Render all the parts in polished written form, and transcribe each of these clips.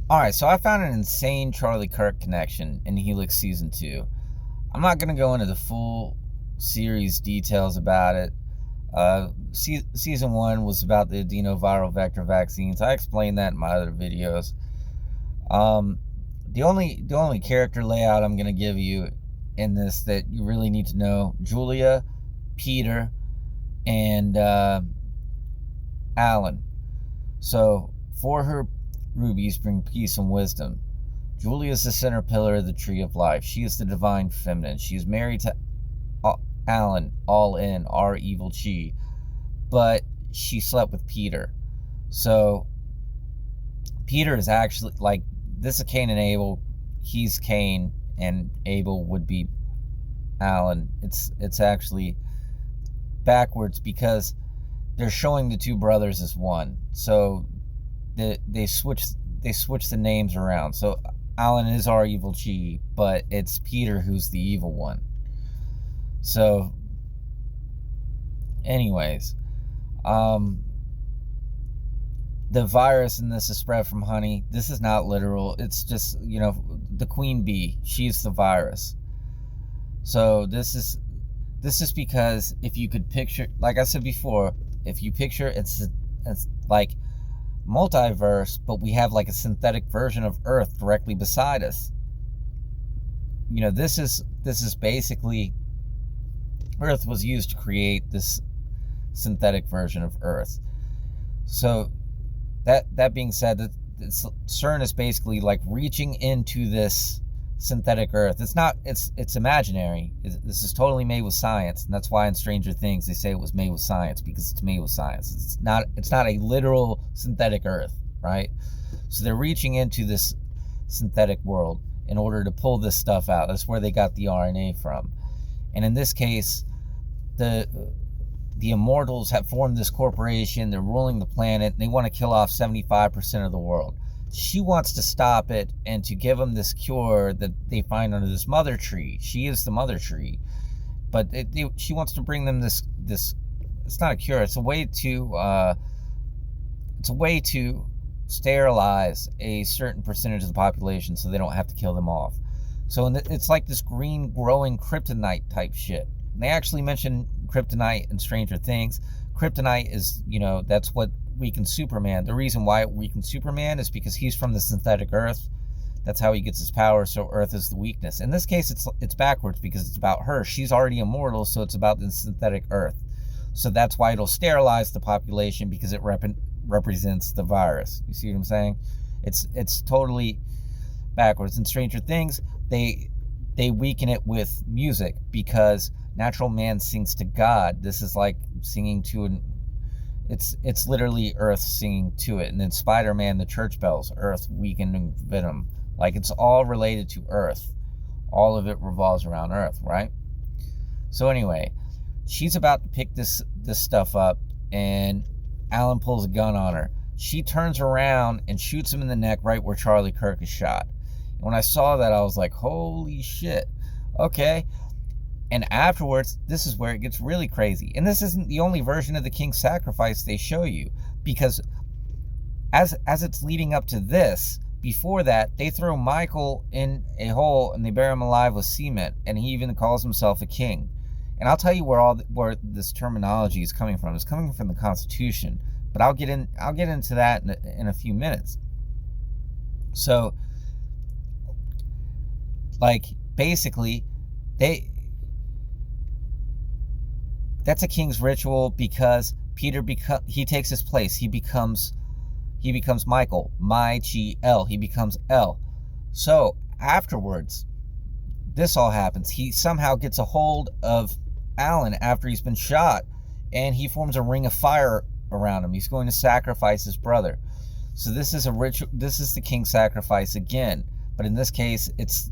Alright, so I found an insane Charlie Kirk connection in Helix Season 2. I'm not going to go into the full series details about it. Season 1 was about the adenoviral vector vaccines. I explained that in my other videos. The only character layout I'm going to give you in this that you really need to know: Julia, Peter, and Alan. So, for her rubies bring peace and wisdom. Julia is the center pillar of the tree of life. She is the divine feminine. She is married to Alan, all in, our evil chi, but she slept with Peter. So Peter is actually like, this is Cain and Abel. He's Cain, and Abel would be Alan. It's actually backwards because they're showing the two brothers as one. So they switch the names around. So Alan is our evil chi, but it's Peter who's the evil one. So anyways, the virus in this is spread from honey. This is not literal. It's just, the queen bee, she's the virus. So this is because if you could picture, like I said before, if you picture it's like multiverse, but we have like a synthetic version of Earth directly beside us. This is basically, Earth was used to create this synthetic version of Earth. So that being said, that CERN is basically like reaching into this synthetic Earth. It's imaginary. This is totally made with science, and that's why in Stranger Things they say it was made with science, because it's made with science. It's not a literal synthetic Earth, right? So they're reaching into this synthetic world in order to pull this stuff out. That's where they got the RNA from. And in this case, the Immortals have formed this corporation. They're ruling the planet, and they want to kill off 75% of the world. She wants to stop it and to give them this cure that they find under this mother tree. She is the mother tree, but she wants to bring them this. It's not a cure. It's a way to sterilize a certain percentage of the population, so they don't have to kill them off. So it's like this green growing kryptonite type shit. And they actually mention kryptonite in Stranger Things. Kryptonite is, that's what weakens Superman. The reason why it weakens Superman is because he's from the synthetic Earth. That's how he gets his power, so Earth is the weakness. In this case, it's backwards because it's about her. She's already immortal, so it's about the synthetic Earth. So that's why it'll sterilize the population, because it represents the virus. You see what I'm saying? It's totally backwards. In Stranger Things, they weaken it with music, because natural man sings to God. This is like singing to it's literally Earth singing to it. And then Spider-Man, the church bells, Earth weakening Venom. Like, it's all related to Earth. All of it revolves around Earth, right? So anyway, she's about to pick this stuff up, and Alan pulls a gun on her. She turns around and shoots him in the neck right where Charlie Kirk is shot. And when I saw that, I was like, holy shit. Okay. And afterwards, this is where it gets really crazy. And this isn't the only version of the King's Sacrifice they show you, because as it's leading up to this, before that, they throw Michael in a hole and they bury him alive with cement, and he even calls himself a king. And I'll tell you where this terminology is coming from. It's coming from the Constitution, but I'll get into that in a few minutes. So, like, basically, that's a king's ritual, because Peter he takes his place. He becomes Michael, Michael. He becomes El. So afterwards, this all happens. He somehow gets a hold of Alan after he's been shot, and he forms a ring of fire around him. He's going to sacrifice his brother. So this is a ritual. This is the king's sacrifice again, but in this case, it's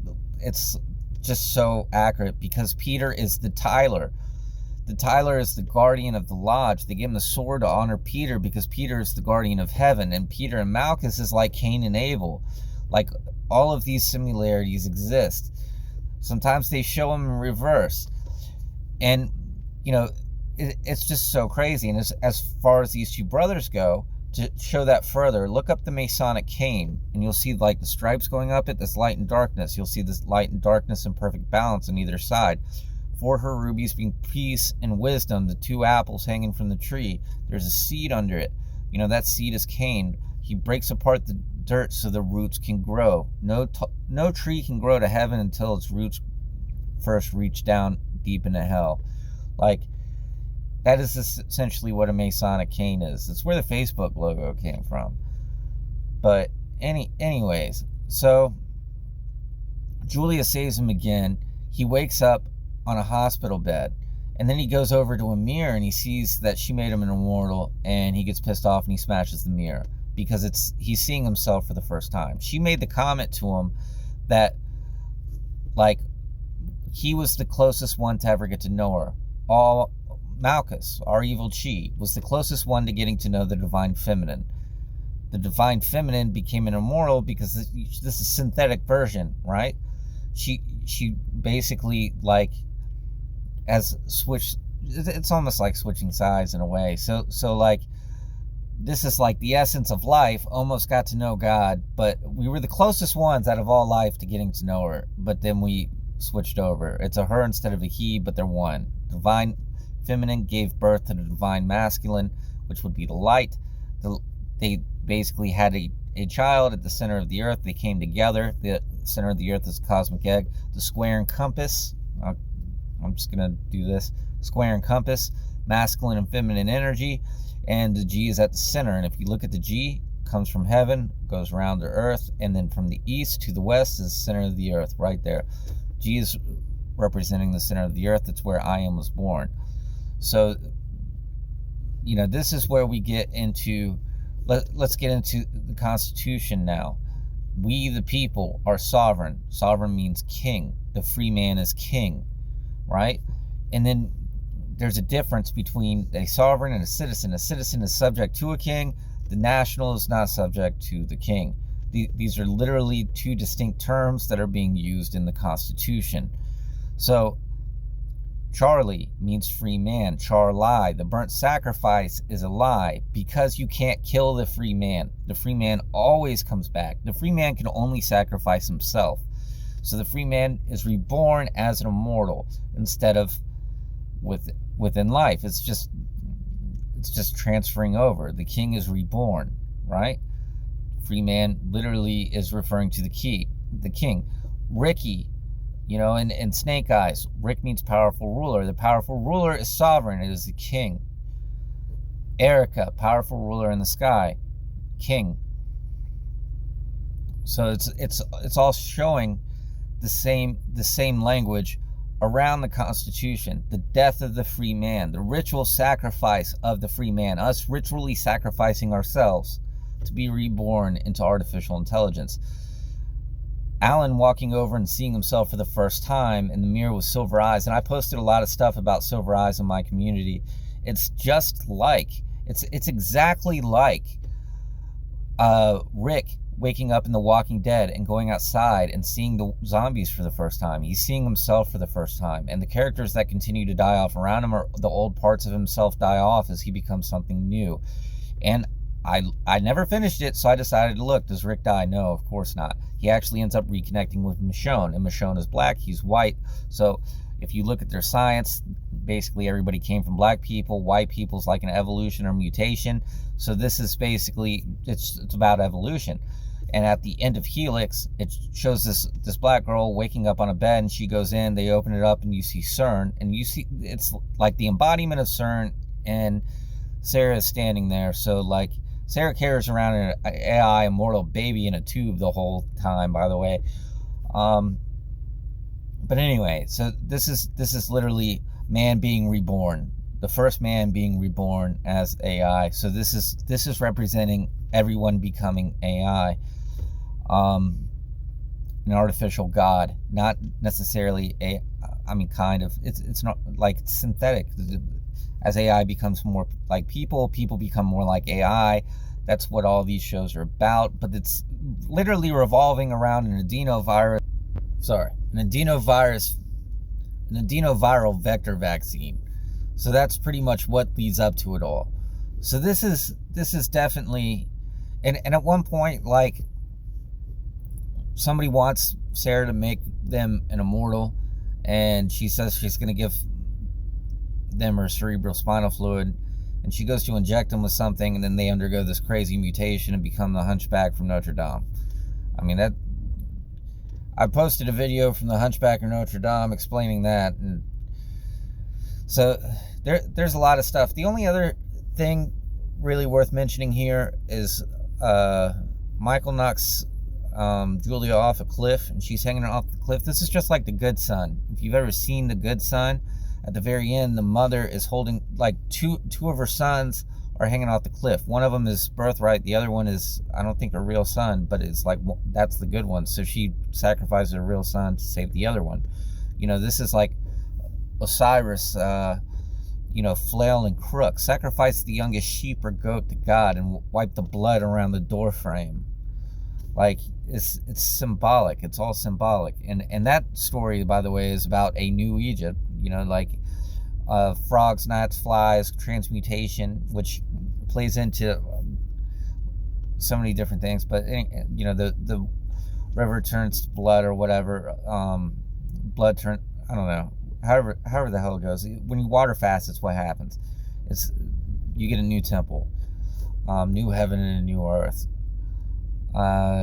just so accurate, because Peter is the Tyler. The Tyler is the guardian of the lodge. They give him the sword to honor Peter, because Peter is the guardian of heaven. And Peter and Malchus is like Cain and Abel. Like, all of these similarities exist. Sometimes they show them in reverse. And, it's just so crazy. And as far as these two brothers go, to show that further, look up the Masonic cane, and you'll see like the stripes going up it, this light and darkness. You'll see this light and darkness in perfect balance on either side. For her rubies being peace and wisdom, the two apples hanging from the tree. There's a seed under it. You know, that seed is Cain. He breaks apart the dirt so the roots can grow. No tree can grow to heaven until its roots first reach down deep into hell. Like, that is essentially what a Masonic cane is. It's where the Facebook logo came from. But anyways, so Julia saves him again. He wakes up on a hospital bed, and then he goes over to a mirror and he sees that she made him an immortal, and he gets pissed off and he smashes the mirror because he's seeing himself for the first time. She made the comment to him that, like, he was the closest one to ever get to know her. Malchus, our evil Chi, was the closest one to getting to know the divine feminine. The divine feminine became an immortal because this is synthetic version, right? She basically, like, has switched. It's almost like switching sides in a way. So like, this is like the essence of life. Almost got to know God, but we were the closest ones out of all life to getting to know her. But then we switched over. It's a her instead of a he, but they're one. Divine feminine gave birth to the divine masculine, which would be the light. They basically had a child at the center of the earth. They came together. The center of the earth is a cosmic egg. The square and compass. I'm just gonna do this. Square and compass, masculine and feminine energy, and the G is at the center. And if you look at the G, comes from heaven, goes around to earth, and then from the east to the west is the center of the earth, right there. G is representing the center of the earth. That's where I am was born. So, you know, this is where we get into, let's get into the Constitution now. We, the people, are sovereign. Sovereign means king. The free man is king, right? And then there's a difference between a sovereign and a citizen. A citizen is subject to a king. The national is not subject to the king. These are literally two distinct terms that are being used in the Constitution. So, Charlie means free man. Charlie, the burnt sacrifice, is a lie because you can't kill the free man. The free man always comes back. The free man can only sacrifice himself. So the free man is reborn as an immortal instead of within life. It's just transferring over. The king is reborn, right? Free man literally is referring to the king. Ricky, you know, in Snake Eyes, Rick means powerful ruler. The powerful ruler is sovereign. It is the king. Erica, powerful ruler in the sky, king. So it's all showing the same language around the Constitution. The death of the free man, the ritual sacrifice of the free man, us ritually sacrificing ourselves to be reborn into artificial intelligence. Alan walking over and seeing himself for the first time in the mirror with silver eyes, and I posted a lot of stuff about silver eyes in my community. It's just like, it's exactly like Rick waking up in The Walking Dead and going outside and seeing the zombies for the first time. He's seeing himself for the first time, and the characters that continue to die off around him, are the old parts of himself die off as he becomes something new. And I never finished it, so I decided to look. Does Rick die? No, of course not. He actually ends up reconnecting with Michonne, and Michonne is black, he's white. So if you look at their science, basically everybody came from black people. White people's like an evolution or mutation. So this is basically, it's about evolution. And at the end of Helix, it shows this black girl waking up on a bed, and she goes in, they open it up, and you see CERN, and you see, it's like the embodiment of CERN, and Sarah is standing there. So like, Sarah carries around an AI immortal baby in a tube the whole time, by the way. But anyway, so this is literally man being reborn, the first man being reborn as AI. So this is representing everyone becoming AI, an artificial god, not necessarily kind of. It's not like it's synthetic. As AI becomes more like people become more like AI. That's what all these shows are about. But it's literally revolving around an adenoviral vector vaccine. So that's pretty much what leads up to it all. So this is definitely, and at one point, like, somebody wants Sarah to make them an immortal, and she says she's going to give them her cerebral spinal fluid, and she goes to inject them with something, and then they undergo this crazy mutation and become the Hunchback from Notre Dame. I mean, that, I posted a video from the Hunchback of Notre Dame explaining that, and so there's a lot of stuff. The only other thing really worth mentioning here is Michael knocks Julia off a cliff, and she's hanging off the cliff. This is just like The Good Son. If you've ever seen The Good Son, at the very end, the mother is holding, like, two of her sons are hanging off the cliff. One of them is birthright. The other one is, I don't think, a real son, but it's like, that's the good one. So she sacrifices her real son to save the other one. You know, this is like Osiris, flail and crook. Sacrifice the youngest sheep or goat to God and wipe the blood around the door frame. Like, it's symbolic. It's all symbolic. And that story, by the way, is about a new Egypt. Like frogs, gnats, flies, transmutation, which plays into so many different things. But the river turns to blood or whatever. Blood turn, I don't know. However the hell it goes. When you water fast, it's what happens. You get a new temple, new heaven and a new earth.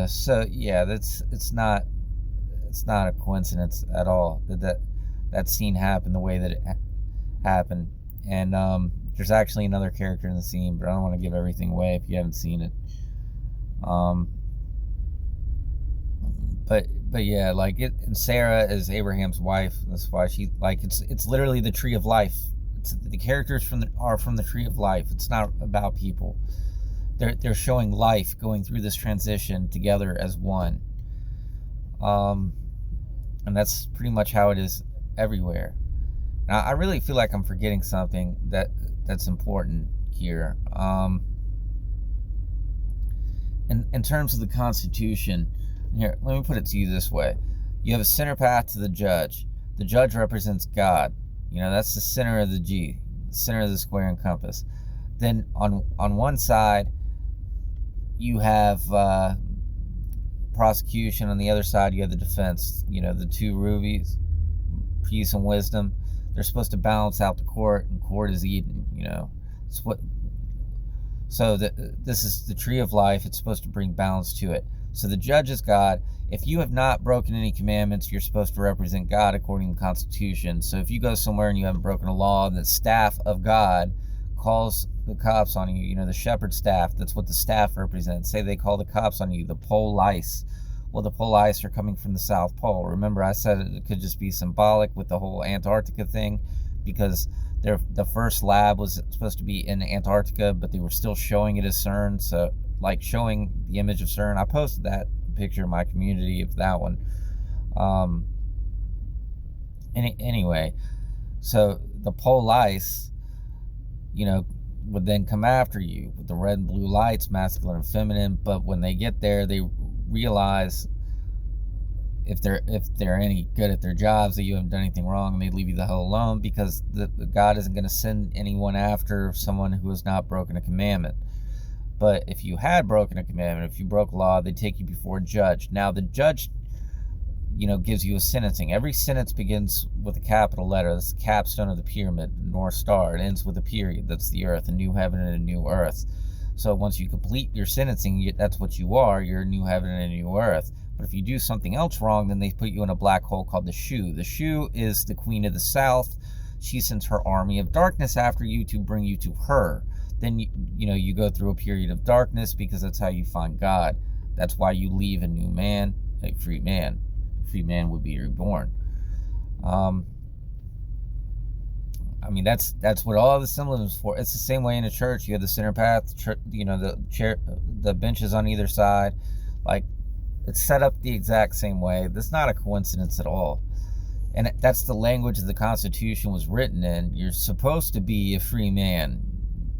So yeah, it's not a coincidence at all that scene happened the way that it happened. And there's actually another character in the scene, but I don't want to give everything away if you haven't seen it. But yeah, like it. And Sarah is Abraham's wife. That's why she, like, it's literally the tree of life. The characters are from the tree of life. It's not about people. They're showing life going through this transition together as one. And that's pretty much how it is everywhere. Now, I really feel like I'm forgetting something that's important here. In terms of the Constitution, here, let me put it to you this way. You have a center path to the judge. The judge represents God. That's the center of the G, the center of the square and compass. Then on one side, you have prosecution. On the other side, you have the defense. The two rubies, peace and wisdom. They're supposed to balance out the court, and court is Eden. It's what. So this is the tree of life. It's supposed to bring balance to it. So the judge is God. If you have not broken any commandments, you're supposed to represent God according to the Constitution. So if you go somewhere and you haven't broken a law, the staff of God calls the cops on you. The shepherd staff. That's what the staff represents. Say they call the cops on you. The pole lice. Well, the pole ice are coming from the South Pole. Remember, I said it could just be symbolic with the whole Antarctica thing, because the first lab was supposed to be in Antarctica, but they were still showing it as CERN. So, like, showing the image of CERN. I posted that picture in my community of that one. Anyway, so the pole ice, would then come after you with the red and blue lights, masculine and feminine. But when they get there, they realize if they're any good at their jobs, that you haven't done anything wrong, and they leave you the hell alone, because the God isn't going to send anyone after someone who has not broken a commandment. But if you had broken a commandment, if you broke law, they take you before a judge. Now the judge, gives you a sentencing. Every sentence begins with a capital letter. That's the capstone of the pyramid, the North Star. It ends with a period. That's the earth, a new heaven and a new earth. So once you complete your sentencing, that's what you are. You're a new heaven and a new earth. But if you do something else wrong, then they put you in a black hole called the Shu. The Shu is the queen of the south. She sends her army of darkness after you to bring you to her. Then you go through a period of darkness, because that's how you find God. That's why you leave a new man, a free man. A free man would be reborn. That's what all the symbolism is for. It's the same way in a church. You have the center path, the benches on either side. Like, it's set up the exact same way. That's not a coincidence at all. And that's the language that the Constitution was written in. You're supposed to be a free man,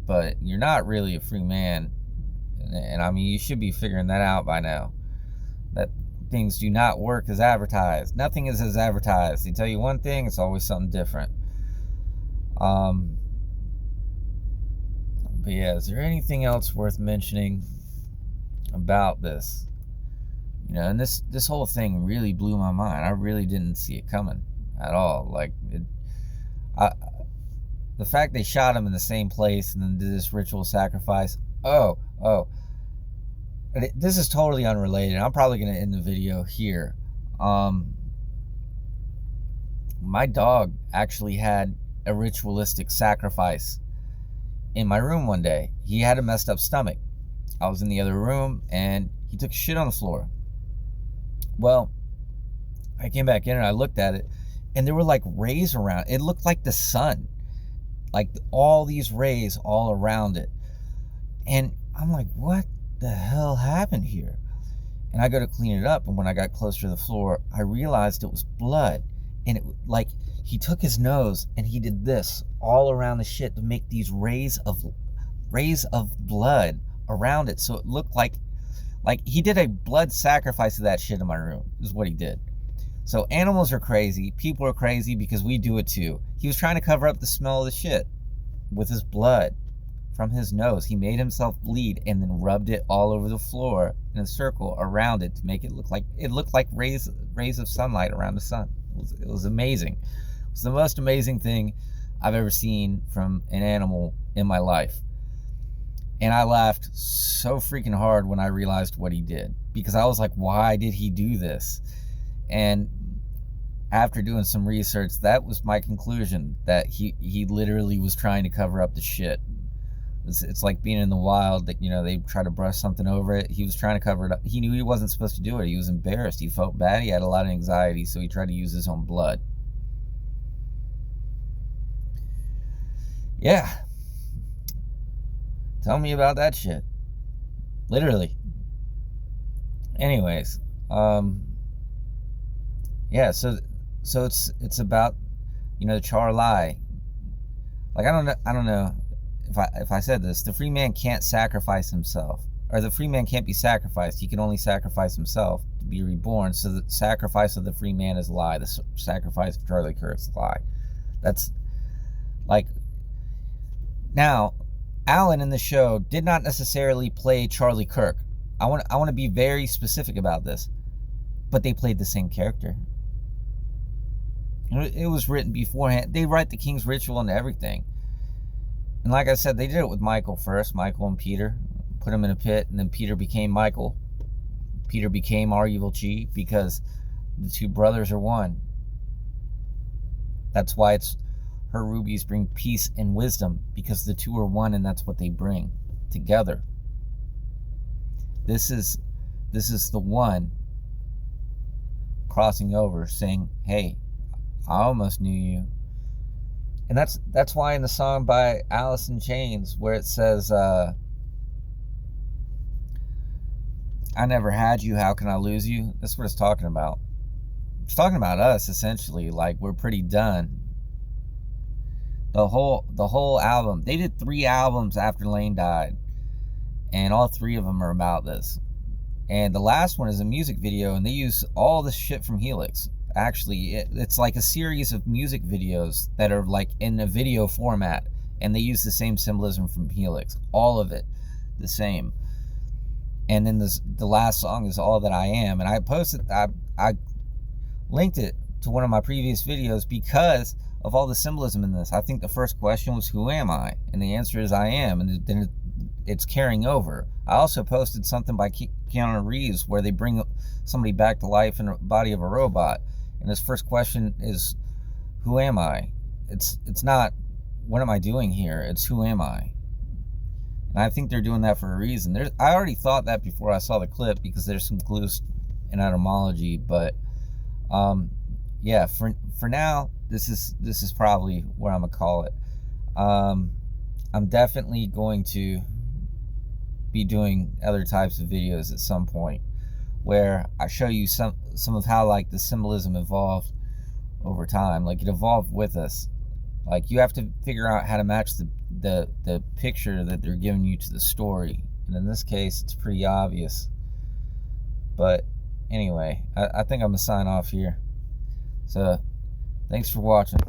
but you're not really a free man. And you should be figuring that out by now. That things do not work as advertised. Nothing is as advertised. They tell you one thing, it's always something different. But yeah, is there anything else worth mentioning about this? You know, and this whole thing really blew my mind. I really didn't see it coming at all. Like, the fact they shot him in the same place and then did this ritual sacrifice. Oh, this is totally unrelated. I'm probably going to end the video here. My dog actually had a ritualistic sacrifice in my room one day. He had a messed up stomach. I was in the other room and he took shit on the floor. Well, I came back in and I looked at it and there were like rays around. It looked like the sun, like all these rays all around it. And I'm like, what the hell happened here? And I go to clean it up, and when I got closer to the floor, I realized it was blood. And it, like, he took his nose and he did this all around the shit to make these rays of blood around it, so it looked like he did a blood sacrifice of that shit in my room, is what he did. So animals are crazy, people are crazy, because we do it too. He was trying to cover up the smell of the shit with his blood from his nose. He made himself bleed and then rubbed it all over the floor in a circle around it to make it look like rays of sunlight around the sun. It was amazing. It was the most amazing thing I've ever seen from an animal in my life. And I laughed so freaking hard when I realized what he did, because I was like, why did he do this? And after doing some research, that was my conclusion, that he literally was trying to cover up the shit. It's like being in the wild, that, you know, they try to brush something over it. He was trying to cover it up. He knew he wasn't supposed to do it. He was embarrassed. He felt bad. He had a lot of anxiety, so he tried to use his own blood. Yeah. Tell me about that shit. Literally. Anyways, yeah, so it's about, you know, Charlie. Like, I don't know if I said this. The free man can't sacrifice himself, or the free man can't be sacrificed. He can only sacrifice himself to be reborn. So the sacrifice of the free man is a lie. The sacrifice of Charlie Kirk is a lie. That's like, now, Alan in the show did not necessarily play Charlie Kirk. I want to be very specific about this, but they played the same character. It was written beforehand. They write the King's Ritual and everything. And like I said, they did it with Michael first. Michael and Peter. Put him in a pit, and then Peter became Michael. Peter became our evil chief, because the two brothers are one. That's why it's her rubies bring peace and wisdom, because the two are one, and that's what they bring together. This is the one crossing over, saying, hey, I almost knew you. And that's why in the song by Alice in Chains, where it says, I never had you, how can I lose you? That's what it's talking about. It's talking about us, essentially. Like, we're pretty done. The whole album. They did 3 albums after Lane died, and all 3 of them are about this. And the last one is a music video, and they use all the shit from Helix. Actually, it's like a series of music videos that are like in a video format, and they use the same symbolism from Helix. All of it the same. And then the last song is All That I Am, and I linked it to one of my previous videos because of all the symbolism in this. I think the first question was, who am I? And the answer is, I am. And then it's carrying over. I also posted something by Keanu Reeves where they bring somebody back to life in the body of a robot. And his first question is, who am I? It's not, what am I doing here? It's, who am I? And I think they're doing that for a reason. I already thought that before I saw the clip, because there's some clues in etymology. But yeah, for now, this is probably what I'm gonna call it. I'm definitely going to be doing other types of videos at some point where I show you some of how, like, the symbolism evolved over time. Like, it evolved with us. Like, you have to figure out how to match the picture that they're giving you to the story. And in this case, it's pretty obvious. But anyway, I think I'm gonna sign off here. So thanks for watching.